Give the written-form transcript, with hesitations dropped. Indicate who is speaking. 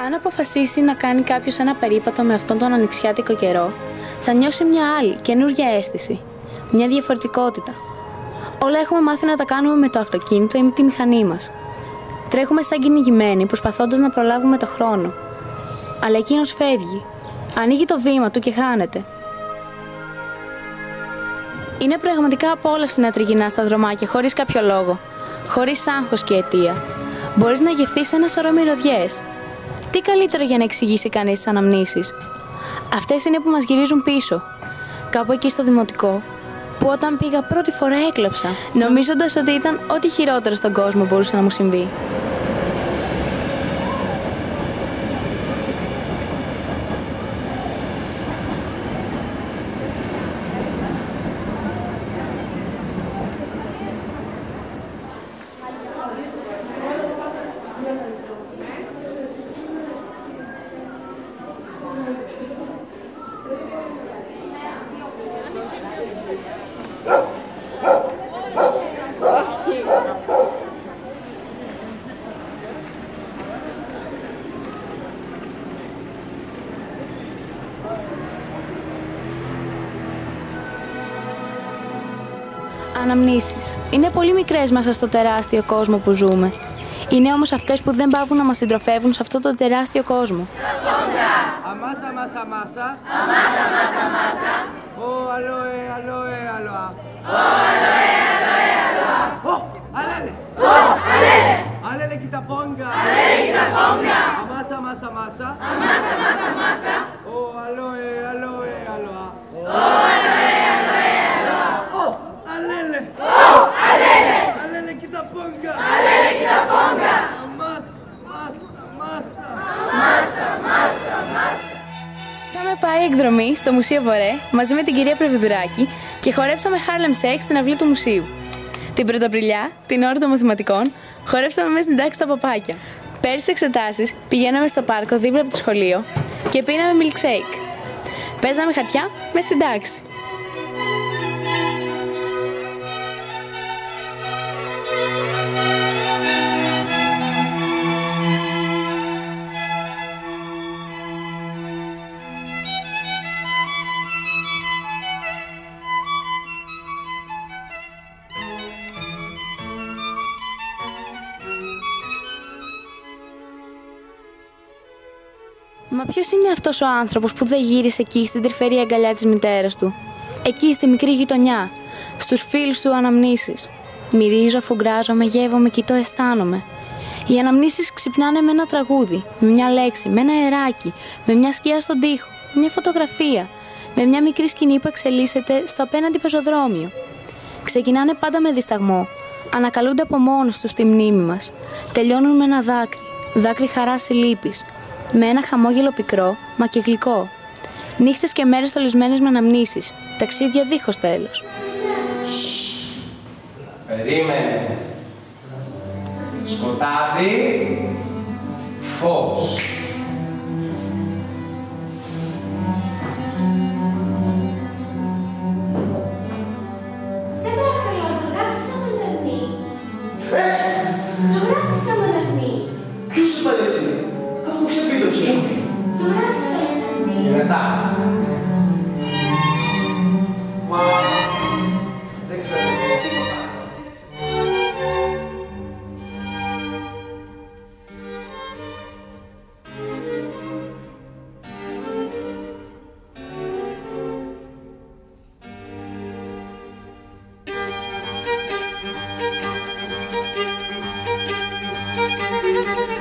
Speaker 1: Αν αποφασίσει να κάνει κάποιος ένα περίπατο με αυτόν τον ανοιξιάτικο καιρό, θα νιώσει μια άλλη, καινούργια αίσθηση. Μια διαφορετικότητα. Όλα έχουμε μάθει να τα κάνουμε με το αυτοκίνητο ή με τη μηχανή μας. Τρέχουμε σαν κυνηγημένοι, προσπαθώντας να προλάβουμε το χρόνο. Αλλά εκείνος φεύγει. Ανοίγει το βήμα του και χάνεται. Είναι πραγματικά απόλαυση να τριγυρνάς στα δρομάκια χωρίς κάποιο λόγο. Χωρίς άγχος και αιτία. Μπορείς να γευθείς ένα σωρό μυρωδιές. Τι καλύτερο για να εξηγήσει κανείς τις αναμνήσεις. Αυτές είναι που μας γυρίζουν πίσω. Κάπου εκεί στο δημοτικό, που όταν πήγα πρώτη φορά έκλαψα, νομίζοντας ότι ήταν ό,τι χειρότερο στον κόσμο μπορούσε να μου συμβεί. Αναμνήσεις. Είναι πολύ μικρές μέσα στο τεράστιο κόσμο που ζούμε. Είναι όμως αυτές που δεν παύουν να μας συντροφεύουν σε αυτό το τεράστιο κόσμο.
Speaker 2: Αμάσα, μάσα, μάσα.
Speaker 3: Αμάσα, μάσα, μάσα.
Speaker 2: Ω, αλόε, αλόε, αλόα.
Speaker 3: Ω, αλόε, αλόε, αλόα.
Speaker 2: Ω, αλέλε.
Speaker 3: Ω, αλέλε.
Speaker 2: Αλέλε, κοίτα πόγκα.
Speaker 3: Αλέλε, κοίτα πόγκα.
Speaker 2: Αμάσα, μάσα, μάσα.
Speaker 3: Αμάσα, μάσα, μάσα.
Speaker 2: Ω, αλόε, αλόε, αλόα.
Speaker 3: Ω, αλόε, αλόε, αλόα.
Speaker 2: Ω, αλέλε.
Speaker 3: Ω, αλέλε.
Speaker 2: Αλέλε, κοίτα πόγκα.
Speaker 3: Αλέλε, κοίτα πόγκα.
Speaker 2: Αμάσα, μάσα, μάσα.
Speaker 3: Μάσα, μάσα, μάσα.
Speaker 1: Είχαμε πάει εκδρομή στο Μουσείο Βορέ μαζί με την κυρία Πρεβιδουράκη και χορέψαμε Harlem Shake στην αυλή του μουσείου. Την Πρωταπριλιά, την ώρα των μαθηματικών, χορέψαμε μέσα στην τάξη τα παπάκια. Πέρυσι στις εξετάσεις πηγαίναμε στο πάρκο δίπλα από το σχολείο και πίναμε milkshake. Παίζαμε χαρτιά μέσα στην τάξη. Μα ποιος είναι αυτός ο άνθρωπος που δεν γύρισε εκεί στην τρυφερή αγκαλιά της μητέρας του? Εκεί στη μικρή γειτονιά, στους φίλους του αναμνήσεις. Μυρίζω, αφουγκράζομαι, γεύομαι, κοιτώ, αισθάνομαι. Οι αναμνήσεις ξυπνάνε με ένα τραγούδι, με μια λέξη, με ένα αεράκι, με μια σκιά στον τοίχο, μια φωτογραφία, με μια μικρή σκηνή που εξελίσσεται στο απέναντι πεζοδρόμιο. Ξεκινάνε πάντα με δισταγμό, ανακαλούνται από μόνος τους στη μνήμη μας. Τελειώνουν με ένα δάκρυ, δάκρυ χαράς ή λύπης. Με ένα χαμόγελο πικρό, μα και γλυκό. Νύχτες και μέρες στολισμένες με αναμνήσεις. Ταξίδια δίχως τέλος.
Speaker 4: Περίμενε. Σκοτάδι, φως.
Speaker 5: Σε παρακαλώ, ζωγράφισα με νερνή. Ζωγράφισα με νερνή.
Speaker 4: Ποιος σου είπα εσύ? Από πού ξεφύγωσες?
Speaker 5: Ζωγράφισα με νερνή.
Speaker 4: Και μετά. Μα... δεν ξέρω τίποτα.
Speaker 5: Thank you.